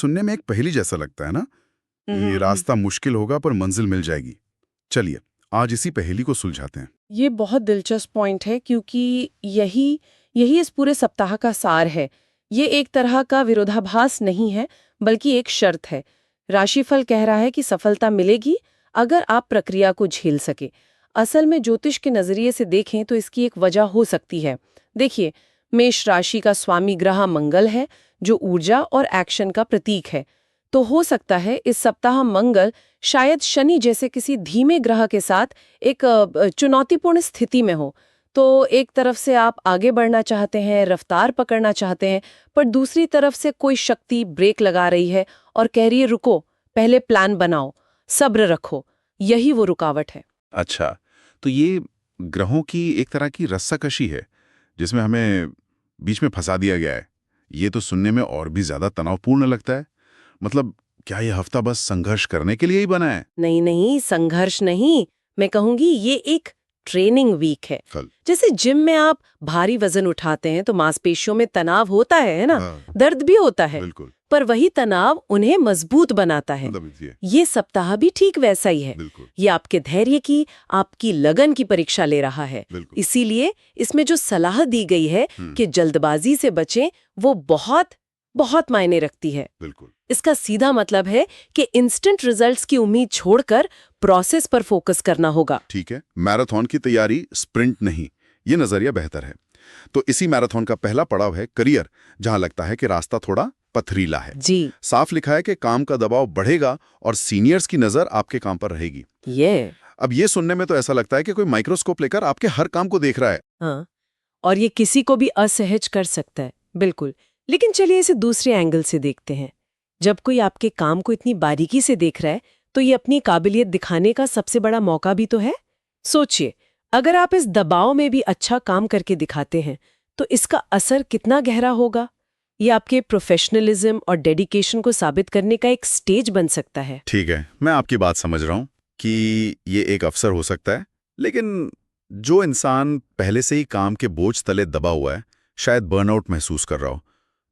सुनने में एक पहेली जैसा लगता है ना। ये रास्ता मुश्किल होगा पर मंजिल मिल जाएगी। चलिए आज इसी पहेली को सुलझाते हैं। ये बहुत दिलचस्प पॉइंट है क्योंकि यही यही इस पूरे सप्ताह का सार है। ये एक तरह का विरोधाभास नहीं है बल्कि एक शर्त है। राशिफल कह रहा है कि सफलता मिलेगी अगर आप प्रक्रिया को झेल सके। असल में ज्योतिष के नजरिए से देखें तो इसकी एक वजह हो सकती है। देखिए, मेष राशि का स्वामी ग्रह मंगल है जो ऊर्जा और एक्शन का प्रतीक है। तो हो सकता है इस सप्ताह मंगल शायद शनि जैसे किसी धीमे ग्रह के साथ एक चुनौतीपूर्ण स्थिति में हो। तो एक तरफ से आप आगे बढ़ना चाहते हैं, रफ्तार पकड़ना चाहते हैं, पर दूसरी तरफ से कोई शक्ति ब्रेक लगा रही है और कह रही है रुको, पहले प्लान बनाओ, सब्र रखो। यही वो रुकावट है। अच्छा, तो ये ग्रहों की एक तरह की रस्साकशी है जिसमें हमें बीच में फंसा दिया गया है। ये तो सुनने में और भी ज्यादा तनावपूर्ण लगता है। मतलब क्या ये हफ्ता बस संघर्ष करने के लिए ही बना है? नहीं नहीं, संघर्ष नहीं, मैं कहूंगी ये एक ट्रेनिंग वीक है। जैसे जिम में आप भारी वजन उठाते हैं तो मांसपेशियों में तनाव होता है ना। हाँ, दर्द भी होता है, बिल्कुल। पर वही तनाव उन्हें मजबूत बनाता है। ये सप्ताह भी ठीक वैसा ही है। ये आपके धैर्य की, आपकी लगन की परीक्षा ले रहा है। इसीलिए इसमें जो सलाह दी गई है कि जल्दबाजी से बचें, वो बहुत बहुत मायने रखती है। इसका सीधा मतलब है कि इंस्टेंट रिजल्ट्स की उम्मीद छोड़कर प्रोसेस पर फोकस करना होगा। ठीक है, मैराथन की तैयारी, स्प्रिंट नहीं। ये नजरिया बेहतर है। तो इसी मैराथन का पहला पड़ाव है करियर, जहां लगता है कि रास्ता थोड़ा पथरीला है। जी, साफ लिखा है कि काम का दबाव बढ़ेगा और सीनियर्स की नजर आपके काम पर रहेगी। अब ये सुनने में तो ऐसा लगता है कि कोई माइक्रोस्कोप लेकर आपके हर काम को देख रहा है। हाँ, और ये किसी को भी असहज कर सकता है, बिल्कुल। लेकिन चलिए इसे दूसरे एंगल से देखते हैं। जब कोई आपके काम को इतनी बारीकी से देख रहा है तो ये अपनी काबिलियत दिखाने का सबसे बड़ा मौका भी तो है। सोचिए, अगर आप इस दबाव में भी अच्छा काम करके दिखाते हैं तो इसका असर कितना गहरा होगा। ये आपके प्रोफेशनलिज्म और डेडिकेशन को साबित करने का एक स्टेज बन सकता है। ठीक है, मैं आपकी बात समझ रहा हूँ कि ये एक अवसर हो सकता है, लेकिन जो इंसान पहले से ही काम के बोझ तले दबा हुआ है, शायद बर्नआउट महसूस कर रहा हो,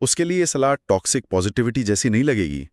उसके लिए ये सलाह टॉक्सिक पॉजिटिविटी जैसी नहीं लगेगी।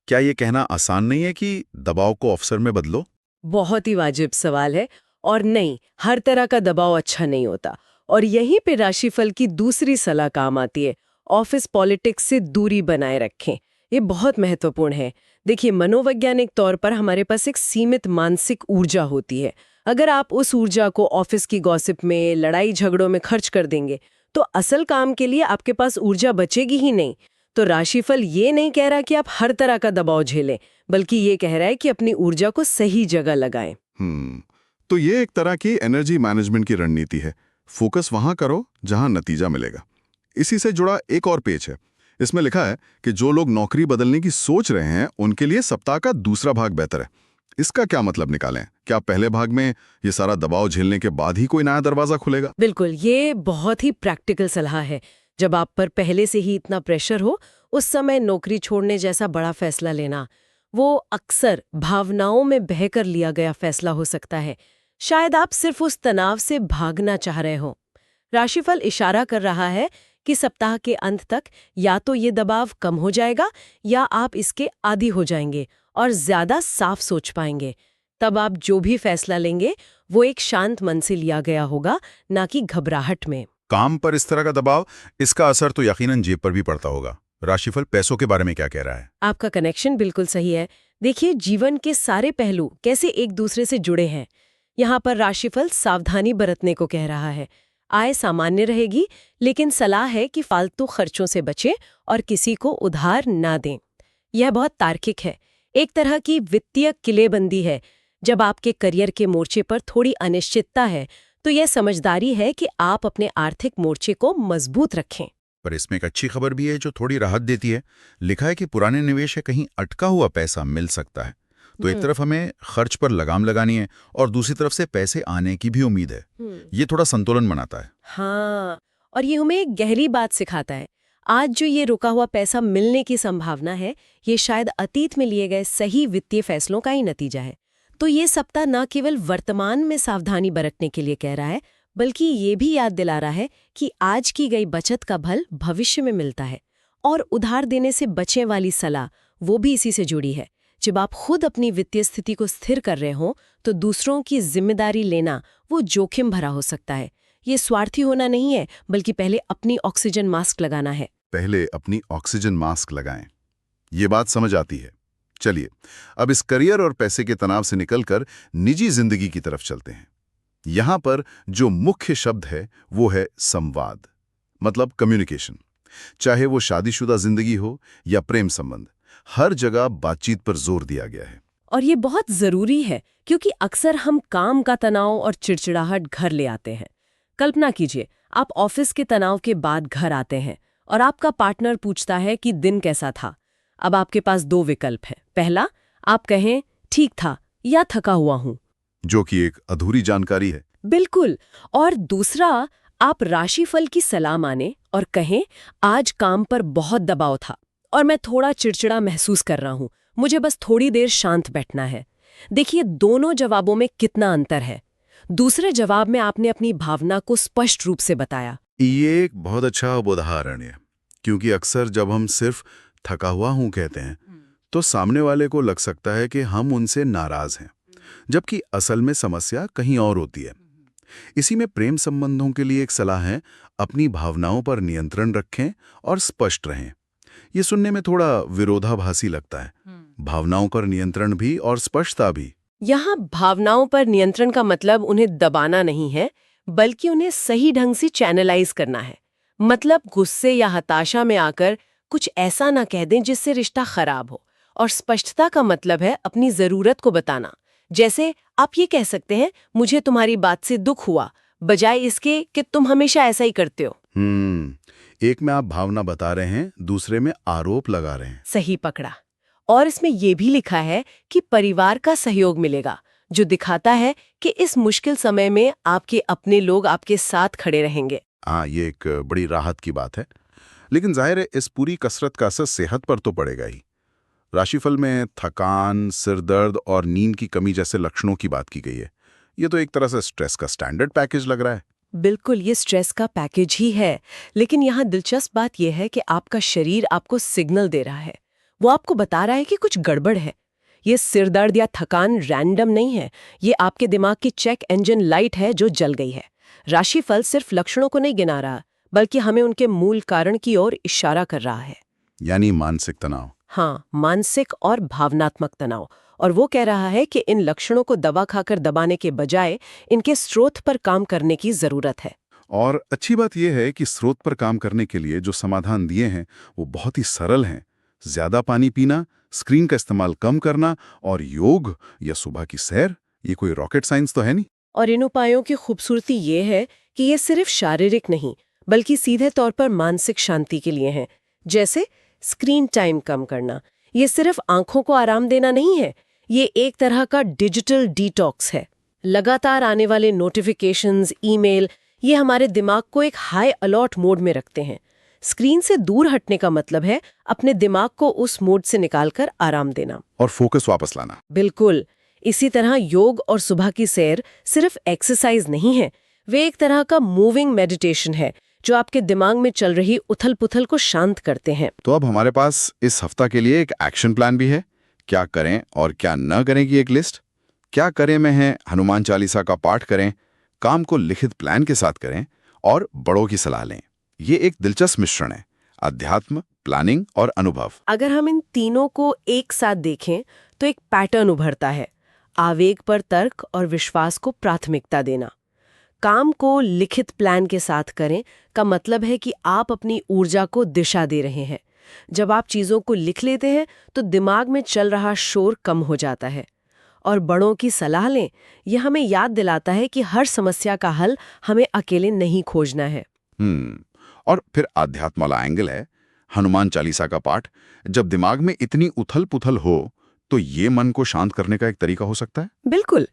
क्या ये कहना आसान नहीं है कि दबाव को अवसर में बदलो? बहुत ही वाजिब सवाल है। और नहीं, हर तरह का दबाव अच्छा नहीं होता। और यहीं पे राशिफल की दूसरी सलाह काम आती है, ऑफिस पॉलिटिक्स से दूरी बनाए रखें। ये बहुत महत्वपूर्ण है। देखिए, मनोवैज्ञानिक तौर पर हमारे पास एक सीमित मानसिक ऊर्जा होती है। अगर आप उस ऊर्जा को ऑफिस की गॉसिप में, लड़ाई झगड़ों में खर्च कर देंगे तो असल काम के लिए आपके पास ऊर्जा बचेगी ही नहीं। तो राशिफल ये नहीं कह रहा कि आप हर तरह का दबाव झेलें, बल्कि ये कह रहा है कि अपनी ऊर्जा को सही जगह लगाएं। तो ये एक तरह की एनर्जी मैनेजमेंट की रणनीति है। फोकस वहां करो जहां नतीजा मिलेगा। इसी से जुड़ा एक और पेज है। इसमें लिखा है कि जो लोग नौकरी बदलने की सोच रहे हैं उनके लिए सप्ताह का दूसरा भाग बेहतर है। इसका क्या मतलब निकालें? क्या पहले भाग में ये सारा दबाव झेलने के बाद ही कोई नया दरवाजा खुलेगा? बिल्कुल, ये बहुत ही प्रैक्टिकल सलाह है। जब आप पर पहले से ही इतना प्रेशर हो, उस समय नौकरी छोड़ने जैसा बड़ा फैसला लेना, वो अक्सर भावनाओं में बहकर लिया गया फैसला हो सकता है। शायद आप सिर्फ उस तनाव से भागना चाह रहे हो। राशिफल इशारा कर रहा है कि सप्ताह के अंत तक या तो ये दबाव कम हो जाएगा या आप इसके आदी हो जाएंगे और ज्यादा साफ सोच पाएंगे। तब आप जो भी फैसला लेंगे वो एक शांत मन से लिया गया होगा, ना कि घबराहट में। काम पर इस तरह का दबाव, इसका असर तो यकीनन जेब पर भी पड़ता होगा। राशिफल पैसों के बारे में क्या कह रहा है? आपका कनेक्शन बिल्कुल सही है। देखिए, जीवन के सारे पहलू कैसे एक दूसरे से जुड़े हैं। यहाँ पर राशिफल सावधानी बरतने को कह रहा है। आय सामान्य रहेगी, लेकिन सलाह है कि फालतू खर्चों से बचें और किसी को उधार ना दें। यह बहुत तार्किक है, एक तरह की वित्तीय किलेबंदी है। जब आपके करियर के मोर्चे पर थोड़ी अनिश्चितता है तो यह समझदारी है कि आप अपने आर्थिक मोर्चे को मजबूत रखें। पर इसमें एक अच्छी खबर भी है जो थोड़ी राहत देती है। लिखा है कि पुराने निवेश है कहीं अटका हुआ पैसा मिल सकता है। तो एक तरफ हमें खर्च पर लगाम लगानी है और दूसरी तरफ से पैसे आने की भी उम्मीद है। ये थोड़ा संतुलन बनाता है। हाँ, और ये हमें एक गहरी बात सिखाता है। आज जो ये रुका हुआ पैसा मिलने की संभावना है, ये शायद अतीत में लिए गए सही वित्तीय फैसलों का ही नतीजा है। तो ये सप्ताह न केवल वर्तमान में सावधानी बरतने के लिए कह रहा है, बल्कि ये भी याद दिला रहा है कि आज की गई बचत का फल भविष्य में मिलता है और उधार देने से बचने वाली सलाह वो भी इसी से जुड़ी है। जब आप खुद अपनी वित्तीय स्थिति को स्थिर कर रहे हो तो दूसरों की जिम्मेदारी लेना वो जोखिम भरा हो सकता है। ये स्वार्थी होना नहीं है, बल्कि पहले अपनी ऑक्सीजन मास्क लगाना है। पहले अपनी ऑक्सीजन मास्क लगाएं। ये बात समझ आती है। चलिए अब इस करियर और पैसे के तनाव से निकलकर निजी जिंदगी की तरफ चलते हैं। यहां पर जो मुख्य शब्द है वो है संवाद, मतलब कम्युनिकेशन। चाहे वो शादीशुदा जिंदगी हो या प्रेम संबंध, हर जगह बातचीत पर जोर दिया गया है। और ये बहुत जरूरी है, क्योंकि अक्सर हम काम का तनाव और चिड़चिड़ाहट घर ले आते हैं। कल्पना कीजिए, आप ऑफिस के तनाव के बाद घर आते हैं और आपका पार्टनर पूछता है कि दिन कैसा था। अब आपके पास दो विकल्प हैं। पहला, आप कहें ठीक था या थका हुआ हूं, जो कि एक अधूरी जानकारी है। बिल्कुल। और दूसरा, आप राशिफल की सलाह माने और कहें आज काम पर बहुत दबाव था और मैं थोड़ा चिड़चिड़ा महसूस कर रहा हूं, मुझे बस थोड़ी देर शांत बैठना है। देखिए दोनों जवाबों में कितना अंतर है। दूसरे जवाब में आपने अपनी भावना को स्पष्ट रूप से बताया। ये एक बहुत अच्छा उदाहरण है, क्योंकि अक्सर जब हम सिर्फ थका हुआ हूं कहते हैं तो सामने वाले को लग सकता है कि हम उनसे नाराज हैं, जबकि असल में समस्या कहीं और होती है। इसी में प्रेम संबंधों के लिए एक सलाह है, अपनी भावनाओं पर नियंत्रण रखें और स्पष्ट रहें। ये सुनने में थोड़ा विरोधाभासी लगता है। भावनाओं पर नियंत्रण भी और स्पष्टता भी। यहाँ भावनाओं पर नियंत्रण का मतलब उन्हें दबाना नहीं है, बल्कि उन्हें सही ढंग से चैनलाइज करना है। मतलब गुस्से या हताशा में आकर कुछ ऐसा ना कह दें जिससे रिश्ता खराब हो। और स्पष्टता का मतलब है अपनी जरूरत को बताना। जैसे आप ये कह सकते हैं, मुझे तुम्हारी बात से दुख हुआ, बजाय इसके कि तुम हमेशा ऐसा ही करते हो। एक में आप भावना बता रहे हैं, दूसरे में आरोप लगा रहे हैं। सही पकड़ा। और इसमें यह भी लिखा है कि परिवार का सहयोग मिलेगा, जो दिखाता है कि इस मुश्किल समय में आपके अपने लोग आपके साथ खड़े रहेंगे। हाँ, ये एक बड़ी राहत की बात है। लेकिन जाहिर है इस पूरी कसरत का असर सेहत पर तो पड़ेगा ही। राशिफल में थकान, सिरदर्द और नींद की कमी जैसे लक्षणों की बात की गई है। ये तो एक तरह से स्ट्रेस का स्टैंडर्ड पैकेज लग रहा है। बिल्कुल, ये स्ट्रेस का पैकेज ही है। लेकिन यहाँ दिलचस्प बात यह है कि आपका शरीर आपको सिग्नल दे रहा है। वो आपको बता रहा है कि कुछ गड़बड़ है। ये सिरदर्द या थकान रैंडम नहीं है, ये आपके दिमाग की चेक इंजन लाइट है जो जल गई है। राशिफल सिर्फ लक्षणों को नहीं गिना रहा, बल्कि हमें उनके मूल कारण की ओर इशारा कर रहा है। यानी मानसिक तनाव। हाँ, मानसिक और भावनात्मक तनाव। और वो कह रहा है कि इन लक्षणों को दवा खाकर दबाने के बजाय इनके स्रोत पर काम करने की जरूरत है। और अच्छी बात यह है कि स्रोत पर काम करने के लिए जो समाधान दिए हैं वो बहुत ही सरल हैं। ज्यादा पानी पीना, स्क्रीन का इस्तेमाल कम करना और योग या सुबह की सैर। ये कोई रॉकेट साइंस तो है नहीं। और इन उपायों की खूबसूरती ये है कि ये सिर्फ शारीरिक नहीं, बल्कि सीधे तौर पर मानसिक शांति के लिए हैं। जैसे स्क्रीन टाइम कम करना, ये सिर्फ आंखों को आराम देना नहीं है, ये एक तरह का डिजिटल डिटॉक्स है। लगातार आने वाले नोटिफिकेशंस, ईमेल, ये हमारे दिमाग को एक हाई अलर्ट मोड में रखते हैं। स्क्रीन से दूर हटने का मतलब है अपने दिमाग को उस मोड से निकालकर आराम देना और फोकस वापस लाना। बिल्कुल। इसी तरह योग और सुबह की सैर सिर्फ एक्सरसाइज नहीं है, वे एक तरह का मूविंग मेडिटेशन है जो आपके दिमाग में चल रही उथल-पुथल को शांत करते हैं। तो अब हमारे पास इस हफ्ता के लिए एक एक्शन प्लान भी है। क्या करें और क्या न करें की एक लिस्ट। क्या करें में है हनुमान चालीसा का पाठ करें, काम को लिखित प्लान के साथ करें और बड़ों की सलाह लें। ये एक दिलचस्प मिश्रण है, अध्यात्म, प्लानिंग और अनुभव। अगर हम इन तीनों को एक साथ देखें तो एक पैटर्न उभरता है। आवेग पर तर्क और विश्वास को प्राथमिकता देना। काम को लिखित प्लान के साथ करें का मतलब है कि आप अपनी ऊर्जा को दिशा दे रहे हैं। जब आप चीज़ों को लिख लेते हैं तो दिमाग में चल रहा शोर कम हो जाता है। और बड़ों की सलाह लें, यह हमें याद दिलाता है कि हर समस्या का हल हमें अकेले नहीं खोजना है। और फिर आध्यात्म वाला एंगल है, हनुमान चालीसा का पाठ। जब दिमाग में इतनी उथल पुथल हो तो ये मन को शांत करने का एक तरीका हो सकता है। बिल्कुल,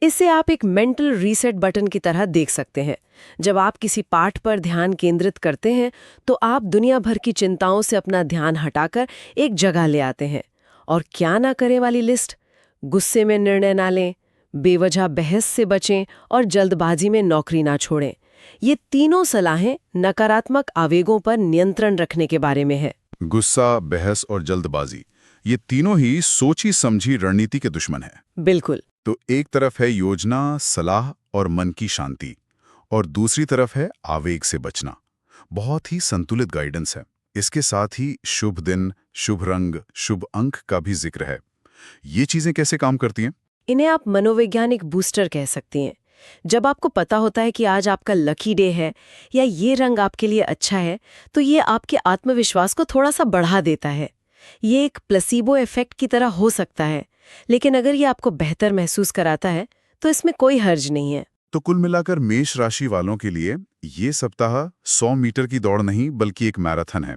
इसे आप एक मेंटल रीसेट बटन की तरह देख सकते हैं। जब आप किसी पाठ पर ध्यान केंद्रित करते हैं तो आप दुनिया भर की चिंताओं से अपना ध्यान हटाकर एक जगह ले आते हैं। और क्या ना करें वाली लिस्ट, गुस्से में निर्णय ना लें, बेवजह बहस से बचें और जल्दबाजी में नौकरी ना छोड़ें। ये तीनों सलाहें नकारात्मक आवेगों पर नियंत्रण रखने के बारे में है। गुस्सा, बहस और जल्दबाजी, ये तीनों ही सोची समझी रणनीति के दुश्मन हैं। बिल्कुल। तो एक तरफ है योजना, सलाह और मन की शांति, और दूसरी तरफ है आवेग से बचना। बहुत ही संतुलित गाइडेंस है। इसके साथ ही शुभ दिन, शुभ रंग, शुभ अंक का भी जिक्र है। ये चीजें कैसे काम करती हैं? इन्हें आप मनोवैज्ञानिक बूस्टर कह सकती हैं। जब आपको पता होता है कि आज आपका लकी डे है या ये रंग आपके लिए अच्छा है, तो ये आपके आत्मविश्वास को थोड़ा सा बढ़ा देता है। ये एक प्लेसिबो इफेक्ट की तरह हो सकता है, लेकिन अगर ये आपको बेहतर महसूस कराता है तो इसमें कोई हर्ज नहीं है। तो कुल मिलाकर मेष राशि वालों के लिए ये सप्ताह 100 मीटर की दौड़ नहीं बल्कि एक मैराथन है,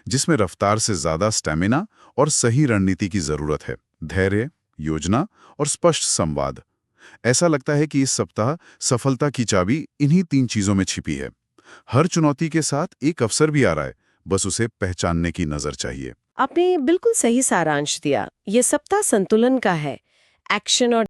जिसमें रफ्तार से ज्यादा स्टैमिना और सही रणनीति की जरूरत है। धैर्य, योजना और स्पष्ट संवाद। ऐसा लगता है कि इस सप्ताह सफलता की चाबी इन्हीं 3 चीजों में छिपी है। हर चुनौती के साथ एक अवसर भी आ रहा है, बस उसे पहचानने की नजर चाहिए। आपने बिल्कुल सही सारांश दिया। ये सप्ताह संतुलन का है। एक्शन और